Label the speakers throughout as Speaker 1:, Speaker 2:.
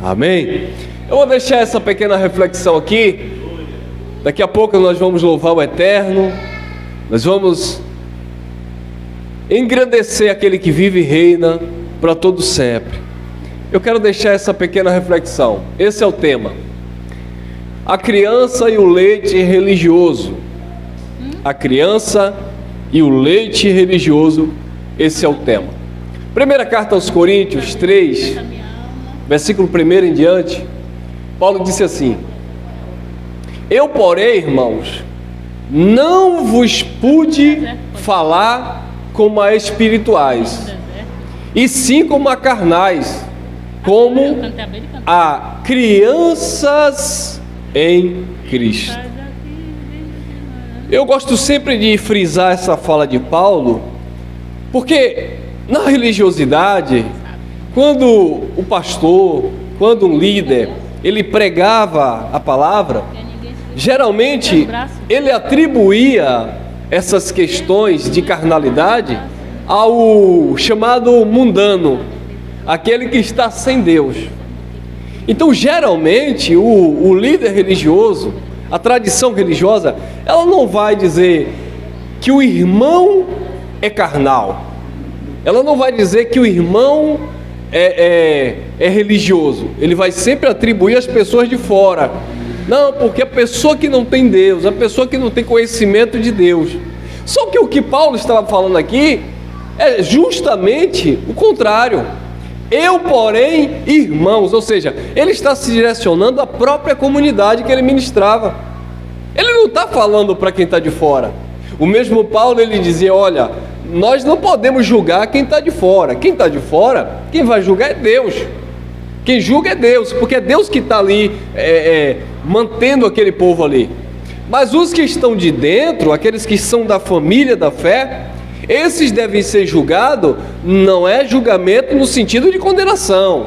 Speaker 1: Amém? Eu vou deixar essa pequena reflexão aqui. Daqui a pouco nós vamos louvar o Eterno. Nós vamos engrandecer aquele que vive e reina para todo sempre. Eu quero deixar essa pequena reflexão. Esse é o tema: a criança e o leite religioso. A criança e o leite religioso. Esse é o tema. Primeira carta aos Coríntios 3, versículo 1 em diante, Paulo disse assim: eu, porém, irmãos, não vos pude falar como a espirituais, e sim como a carnais, como a crianças em Cristo. Eu gosto sempre de frisar essa fala de Paulo, porque na religiosidade, quando o pastor, quando um líder, ele pregava a palavra, geralmente ele atribuía essas questões de carnalidade ao chamado mundano, aquele que está sem Deus. Então, geralmente, o líder religioso, a tradição religiosa, ela não vai dizer que o irmão é carnal, ela não vai dizer que o irmão é religioso. Ele vai sempre atribuir às pessoas de fora. Não, porque a pessoa que não tem Deus, a pessoa que não tem conhecimento de Deus. Só que o que Paulo estava falando aqui é justamente o contrário. Eu, porém, irmãos, ou seja, ele está se direcionando à própria comunidade que ele ministrava. Ele não está falando para quem está de fora. O mesmo Paulo, ele dizia: olha, nós não podemos julgar quem está de fora. Quem está de fora, quem vai julgar é Deus. Quem julga é Deus, porque é Deus que está ali mantendo aquele povo ali. Mas os que estão de dentro, aqueles que são da família da fé, esses devem ser julgados. Não é julgamento no sentido de condenação,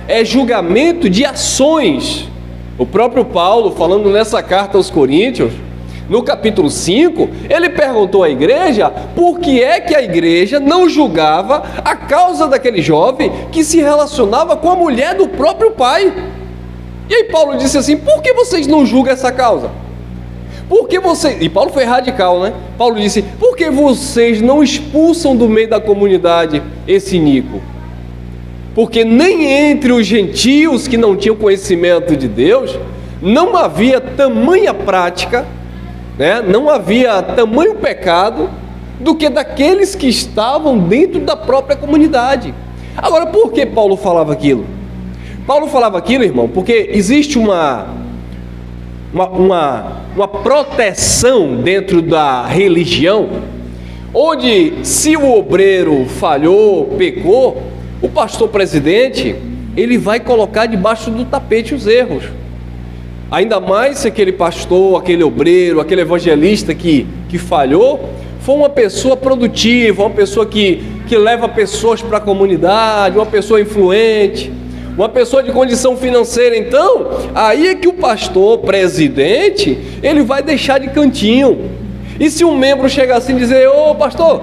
Speaker 1: é julgamento de ações. O próprio Paulo, falando nessa carta aos Coríntios, no capítulo 5, ele perguntou à igreja por que é que a igreja não julgava a causa daquele jovem que se relacionava com a mulher do próprio pai. E aí Paulo disse assim: por que vocês não julgam essa causa? Por que vocês... E Paulo foi radical, né? Paulo disse: por que vocês não expulsam do meio da comunidade esse iníquo? Porque nem entre os gentios que não tinham conhecimento de Deus, não havia tamanha prática, não havia tamanho pecado do que daqueles que estavam dentro da própria comunidade. Agora, por que Paulo falava aquilo? Paulo falava aquilo, irmão, porque existe uma proteção dentro da religião, onde se o obreiro falhou, pecou, o pastor presidente, ele vai colocar debaixo do tapete os erros. Ainda mais se aquele pastor, aquele obreiro, aquele evangelista que falhou, for uma pessoa produtiva, uma pessoa que leva pessoas para a comunidade, uma pessoa influente, uma pessoa de condição financeira. Então, aí é que o pastor presidente, ele vai deixar de cantinho. E se um membro chegar assim e dizer: ô pastor,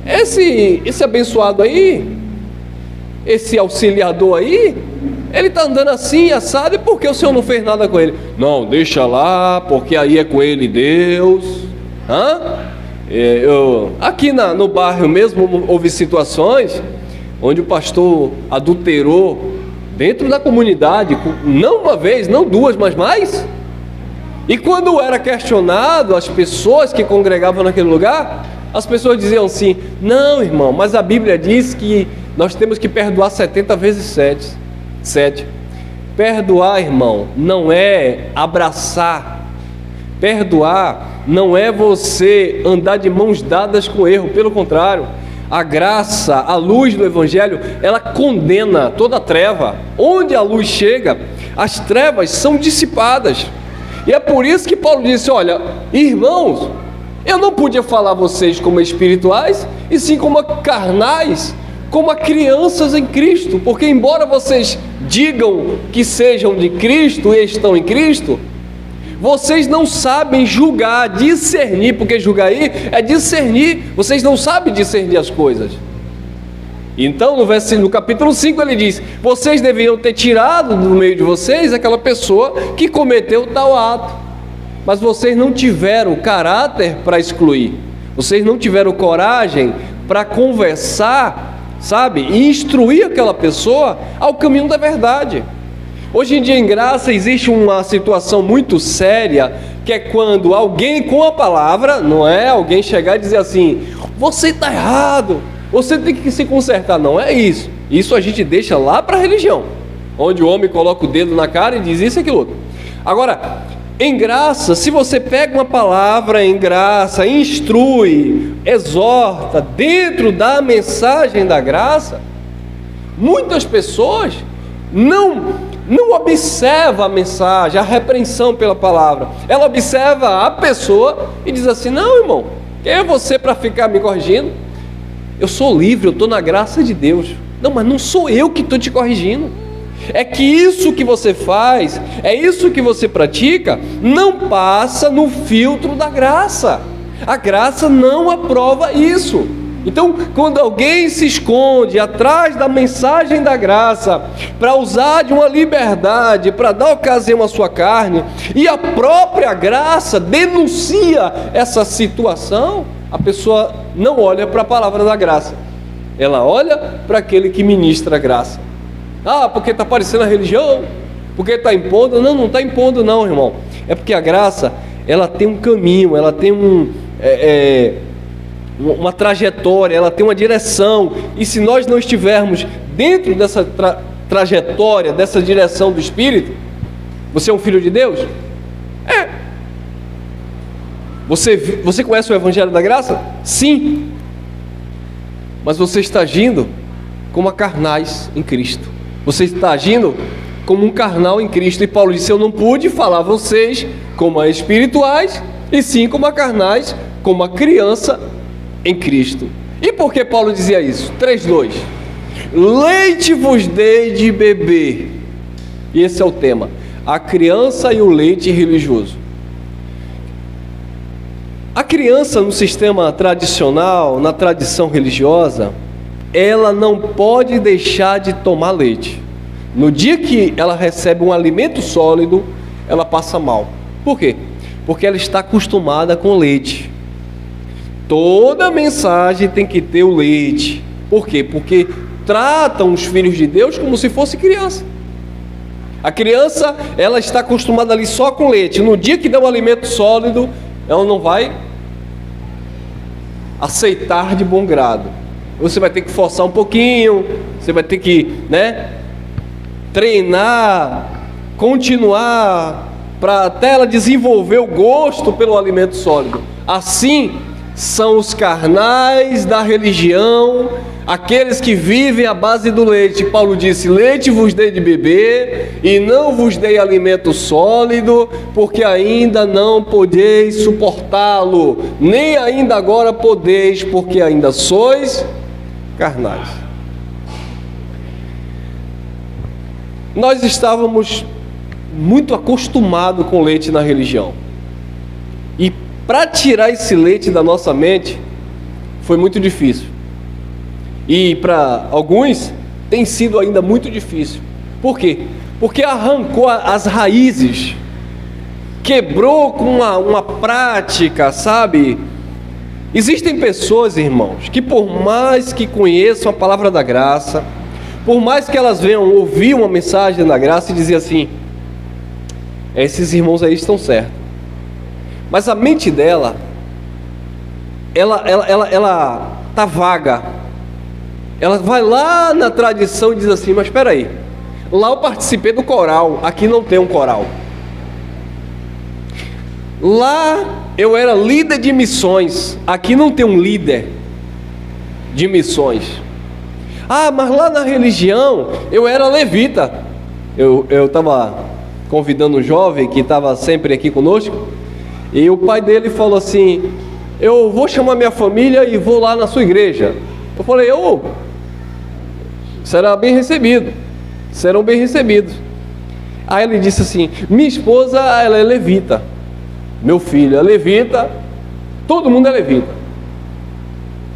Speaker 1: esse abençoado aí, esse auxiliador aí, ele está andando assim, assado, e por que o senhor não fez nada com ele? Não, deixa lá, porque aí é com ele Deus. Aqui no bairro mesmo houve situações onde o pastor adulterou dentro da comunidade, não uma vez, não duas, mas mais. E quando era questionado, as pessoas que congregavam naquele lugar, as pessoas diziam assim: não, irmão, mas a Bíblia diz que nós temos que perdoar 70 vezes 7. Perdoar, irmão, não é abraçar. Perdoar não é você andar de mãos dadas com erro. Pelo contrário, a graça, a luz do Evangelho, ela condena toda a treva. Onde a luz chega, as trevas são dissipadas. E é por isso que Paulo disse: olha, irmãos, eu não podia falar vocês como espirituais, e sim como carnais, como a crianças em Cristo. Porque embora vocês digam que sejam de Cristo e estão em Cristo, vocês não sabem julgar, discernir, porque julgar aí é discernir. Vocês não sabem discernir as coisas. Então no capítulo 5 ele diz: vocês deveriam ter tirado do meio de vocês aquela pessoa que cometeu tal ato, mas vocês não tiveram caráter para excluir, vocês não tiveram coragem para conversar, sabe, e instruir aquela pessoa ao caminho da verdade. Hoje em dia, em Graça, existe uma situação muito séria, que é quando alguém com a palavra, não é alguém chegar e dizer assim: você está errado, você tem que se consertar. Não é isso. Isso a gente deixa lá para a religião, onde o homem coloca o dedo na cara e diz isso e aquilo outro. Agora, em graça, se você pega uma palavra em graça, instrui, exorta, dentro da mensagem da graça, muitas pessoas não observa a mensagem, a repreensão pela palavra. Ela observa a pessoa e diz assim: não, irmão, quem é você para ficar me corrigindo? Eu sou livre, eu estou na graça de Deus. Não, mas não sou eu que estou te corrigindo. É que isso que você faz, é isso que você pratica, não passa no filtro da graça. A graça não aprova isso. Então, quando alguém se esconde atrás da mensagem da graça, para usar de uma liberdade, para dar ocasião à sua carne, e a própria graça denuncia essa situação, a pessoa não olha para a palavra da graça, ela olha para aquele que ministra a graça. Ah, porque está parecendo a religião, porque está impondo. Não está impondo não, irmão. É porque a graça, ela tem um caminho, ela tem uma trajetória, ela tem uma direção, e se nós não estivermos dentro dessa trajetória, dessa direção do Espírito, você é um filho de Deus? É. Você conhece o Evangelho da Graça? Sim. Mas você está agindo como a carnais em Cristo. Você está agindo como um carnal em Cristo. E Paulo disse: eu não pude falar a vocês como a espirituais, e sim como a carnais, como a criança em Cristo. E por que Paulo dizia isso? 3:2: leite vos dei de beber. E esse é o tema: a criança e o leite religioso. A criança no sistema tradicional, na tradição religiosa, ela não pode deixar de tomar leite. No dia que ela recebe um alimento sólido, ela passa mal. Por quê? Porque ela está acostumada com leite. Toda mensagem tem que ter o leite. Por quê? Porque tratam os filhos de Deus como se fosse criança. A criança, ela está acostumada ali só com leite. No dia que dá um alimento sólido, ela não vai aceitar de bom grado. Você vai ter que forçar um pouquinho, você vai ter que, treinar, continuar, para até ela desenvolver o gosto pelo alimento sólido. Assim são os carnais da religião, aqueles que vivem à base do leite. Paulo disse: leite vos dei de beber, e não vos dei alimento sólido, porque ainda não podeis suportá-lo, nem ainda agora podeis, porque ainda sois carnais. Nós estávamos muito acostumados com leite na religião, e para tirar esse leite da nossa mente foi muito difícil. E para alguns tem sido ainda muito difícil. Por quê? Porque arrancou as raízes, quebrou com uma prática, sabe? Existem pessoas, irmãos, que por mais que conheçam a palavra da graça, por mais que elas venham ouvir uma mensagem da graça e dizer assim: esses irmãos aí estão certos. Mas a mente dela, ela tá vaga. Ela vai lá na tradição e diz assim: mas espera aí, lá eu participei do coral, aqui não tem um coral. Lá eu era líder de missões, aqui não tem um líder de missões. Ah, mas lá na religião eu era levita. Eu estava convidando um jovem que estava sempre aqui conosco, e o pai dele falou assim: eu vou chamar minha família e vou lá na sua igreja. Eu falei: será bem recebido, serão bem recebidos. Aí ele disse assim: minha esposa, ela é levita, meu filho é levita, todo mundo é levita.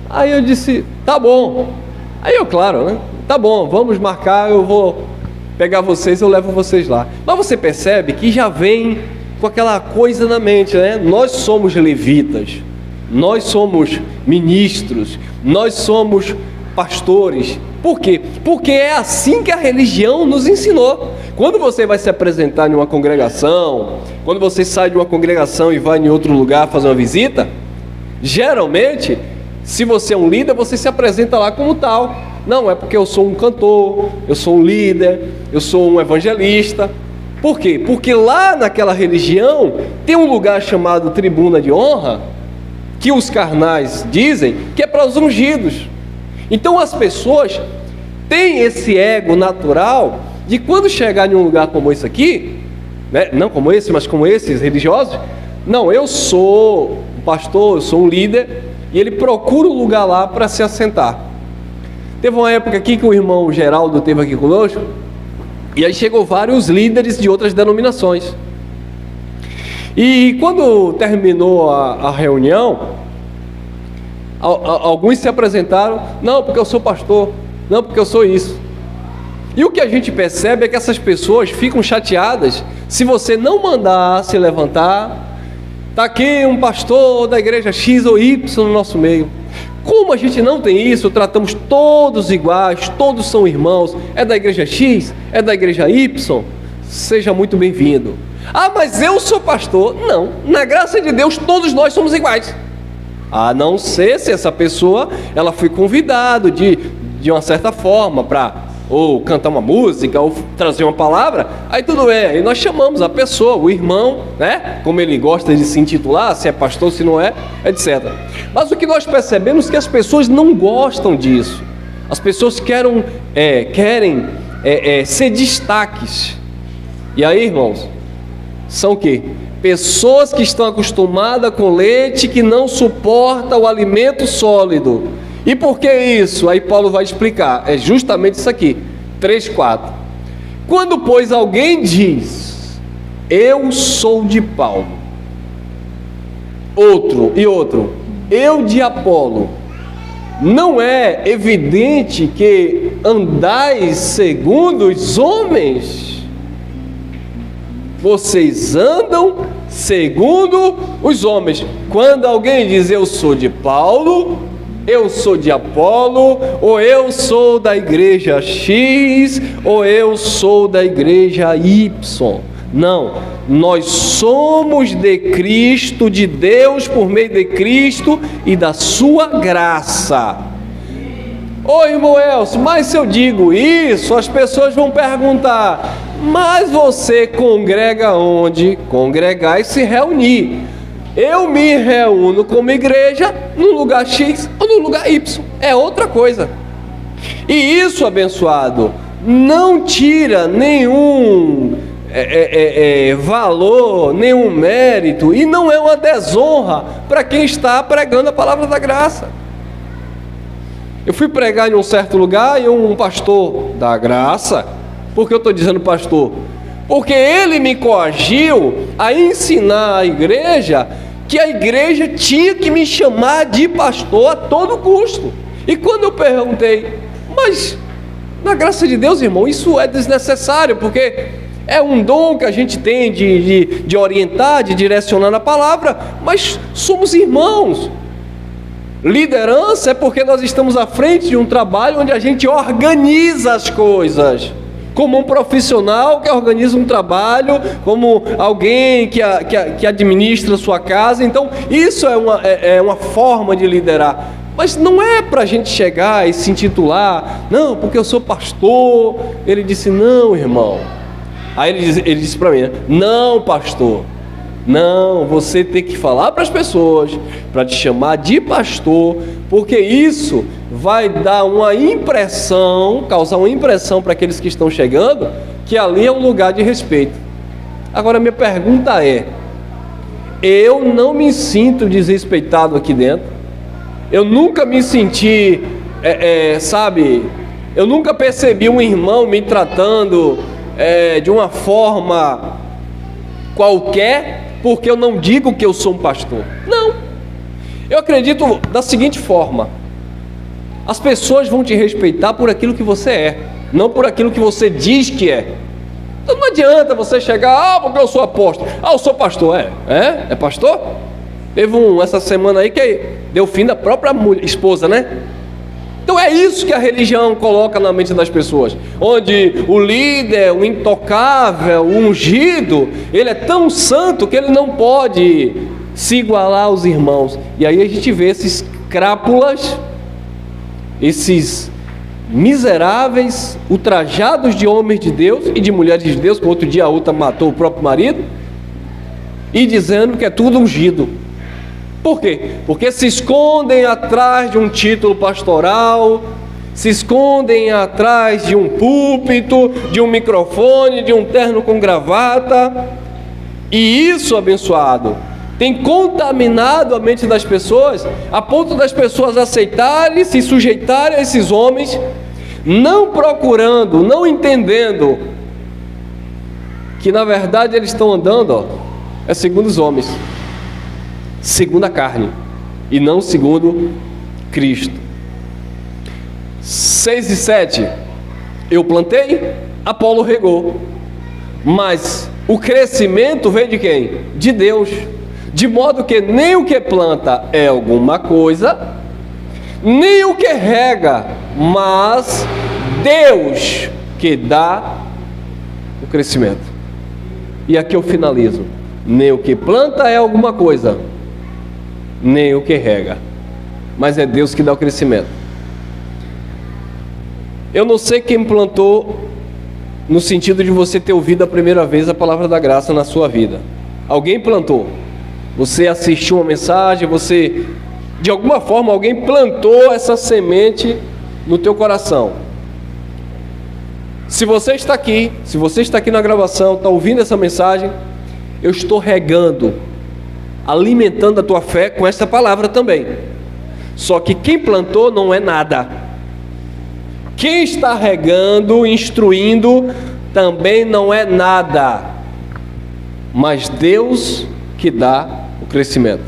Speaker 1: Aí eu disse: tá bom, Aí eu, claro, né? Tá bom, vamos marcar, eu vou pegar vocês, eu levo vocês lá. Mas você percebe que já vem com aquela coisa na mente, né? Nós somos levitas, nós somos ministros, nós somos pastores. Por quê? Porque é assim que a religião nos ensinou. Quando você vai se apresentar em uma congregação, quando você sai de uma congregação e vai em outro lugar fazer uma visita, geralmente, se você é um líder, você se apresenta lá como tal. Não, é porque eu sou um cantor, eu sou um líder, eu sou um evangelista. Por quê? Porque lá naquela religião tem um lugar chamado tribuna de honra, que os carnais dizem que é para os ungidos. Então as pessoas têm esse ego natural de quando chegar em um lugar como esse aqui, né? Não como esse, mas como esses religiosos, não, eu sou um pastor, eu sou um líder, e ele procura um lugar lá para se assentar. Teve uma época aqui que o irmão Geraldo esteve aqui conosco, e aí chegou vários líderes de outras denominações. E quando terminou a reunião, alguns se apresentaram, não, porque eu sou pastor, não, porque eu sou isso. E o que a gente percebe é que essas pessoas ficam chateadas se você não mandar se levantar. Está aqui um pastor da igreja X ou Y no nosso meio. Como a gente não tem isso, tratamos todos iguais, todos são irmãos. É da igreja X, é da igreja Y, seja muito bem-vindo. Ah, mas eu sou pastor. Não, na graça de Deus todos nós somos iguais. A não ser se essa pessoa, ela foi convidada de uma certa forma para ou cantar uma música, ou trazer uma palavra, aí tudo bem, aí nós chamamos a pessoa, o irmão, né? Como ele gosta de se intitular, se é pastor, se não é, etc. Mas o que nós percebemos é que as pessoas não gostam disso. As pessoas querem ser destaques. E aí, irmãos, são o quê? Pessoas que estão acostumadas com leite, que não suportam o alimento sólido. E por que isso? Aí Paulo vai explicar, é justamente isso aqui, 3:4. Quando, pois, alguém diz, eu sou de Paulo, outro, eu de Apolo, não é evidente que andais segundo os homens? Vocês andam segundo os homens. Quando alguém diz, eu sou de Paulo, eu sou de Apolo, ou eu sou da igreja X, ou eu sou da igreja Y. Não, nós somos de Cristo, de Deus por meio de Cristo e da sua graça. Ô irmão Elcio, mas se eu digo isso, as pessoas vão perguntar, mas você congrega onde? Congregar e se reunir. Eu me reúno como igreja no lugar X ou no lugar Y, é outra coisa. E isso, abençoado, não tira nenhum valor, nenhum mérito, e não é uma desonra para quem está pregando a palavra da graça. Eu fui pregar em um certo lugar e um pastor da graça, por que eu estou dizendo pastor? Porque ele me coagiu a ensinar a igreja que a igreja tinha que me chamar de pastor a todo custo. E quando eu perguntei, mas na graça de Deus, irmão, isso é desnecessário, porque é um dom que a gente tem de orientar, de direcionar na palavra, mas somos irmãos. Liderança é porque nós estamos à frente de um trabalho onde a gente organiza as coisas, como um profissional que organiza um trabalho, como alguém que administra a sua casa. Então isso é uma forma de liderar, mas não é para a gente chegar e se intitular, não, porque eu sou pastor. Ele disse, não, irmão. Aí ele disse para mim, não, pastor, não, você tem que falar para as pessoas, para te chamar de pastor, porque isso vai dar uma impressão, causar uma impressão para aqueles que estão chegando, que ali é um lugar de respeito. Agora minha pergunta é, eu não me sinto desrespeitado aqui dentro, eu nunca me senti, eu nunca percebi um irmão me tratando de uma forma qualquer, porque eu não digo que eu sou um pastor. Não, eu acredito da seguinte forma: As pessoas vão te respeitar por aquilo que você é, não por aquilo que você diz que é. Então não adianta você chegar, porque eu sou apóstolo, eu sou pastor. É pastor? Teve essa semana aí que deu fim da própria esposa, né? Então é isso que a religião coloca na mente das pessoas, onde o líder, o intocável, o ungido, ele é tão santo que ele não pode se igualar aos irmãos. E aí a gente vê esses crápulas, esses miseráveis, ultrajados de homens de Deus e de mulheres de Deus, que outro dia a outra matou o próprio marido, e dizendo que é tudo ungido. Por quê? Porque se escondem atrás de um título pastoral, se escondem atrás de um púlpito, de um microfone, de um terno com gravata, e isso, abençoado, tem contaminado a mente das pessoas, a ponto das pessoas aceitarem, se sujeitarem a esses homens, não procurando, não entendendo, que na verdade eles estão andando, segundo os homens, segundo a carne, e não segundo Cristo. 6 e 7, eu plantei, Apolo regou, mas o crescimento vem de quem? De Deus. De modo que nem o que planta é alguma coisa, nem o que rega, mas Deus que dá o crescimento. E aqui eu finalizo: nem o que planta é alguma coisa, nem o que rega, mas é Deus que dá o crescimento. Eu não sei quem plantou, no sentido de você ter ouvido a primeira vez a palavra da graça na sua vida. Alguém plantou. Você assistiu uma mensagem, você, de alguma forma, alguém plantou essa semente no teu coração. Se você está aqui na gravação, está ouvindo essa mensagem, eu estou regando, alimentando a tua fé com essa palavra também. Só que quem plantou não é nada. Quem está regando, instruindo, também não é nada. Mas Deus que dá o crescimento.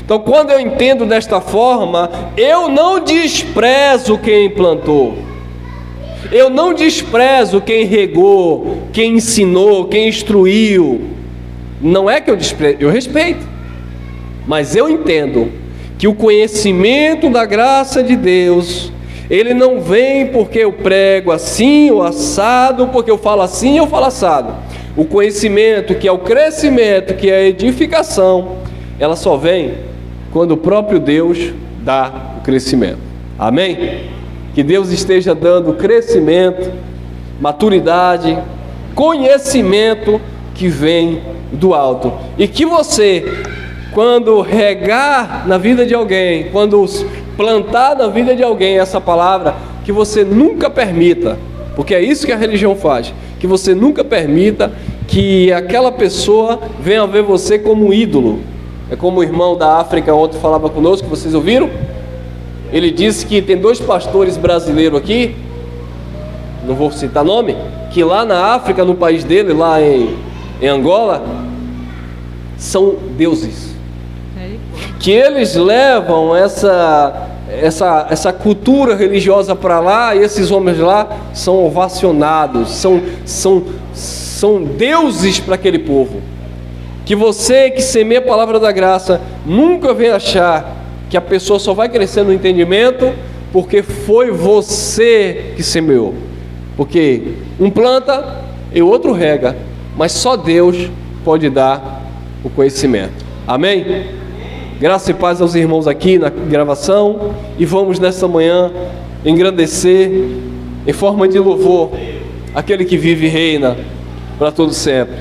Speaker 1: Então, quando eu entendo desta forma, eu não desprezo quem plantou, eu não desprezo quem regou, quem ensinou, quem instruiu. Não é que eu desprezo, eu respeito, mas eu entendo que o conhecimento da graça de Deus, ele não vem porque eu prego assim ou assado, porque eu falo assim ou falo assado. O conhecimento, que é o crescimento, que é a edificação, ela só vem quando o próprio Deus dá o crescimento. Amém? Que Deus esteja dando crescimento, maturidade, conhecimento que vem do alto. E que você, quando regar na vida de alguém, quando plantar na vida de alguém essa palavra, que você nunca permita, porque é isso que a religião faz, que você nunca permita que aquela pessoa venha ver você como um ídolo. É como o irmão da África ontem falava conosco, vocês ouviram? Ele disse que tem 2 pastores brasileiros aqui, não vou citar nome, que lá na África, no país dele, lá em Angola, são deuses. Que eles levam essa cultura religiosa para lá, e esses homens lá são ovacionados, são deuses para aquele povo. Que você que semeia a palavra da graça nunca venha achar que a pessoa só vai crescer no entendimento porque foi você que semeou. Porque um planta e o outro rega, mas só Deus pode dar o conhecimento. Amém? Graça e paz aos irmãos aqui na gravação, e vamos nessa manhã engrandecer em forma de louvor aquele que vive e reina para todo sempre.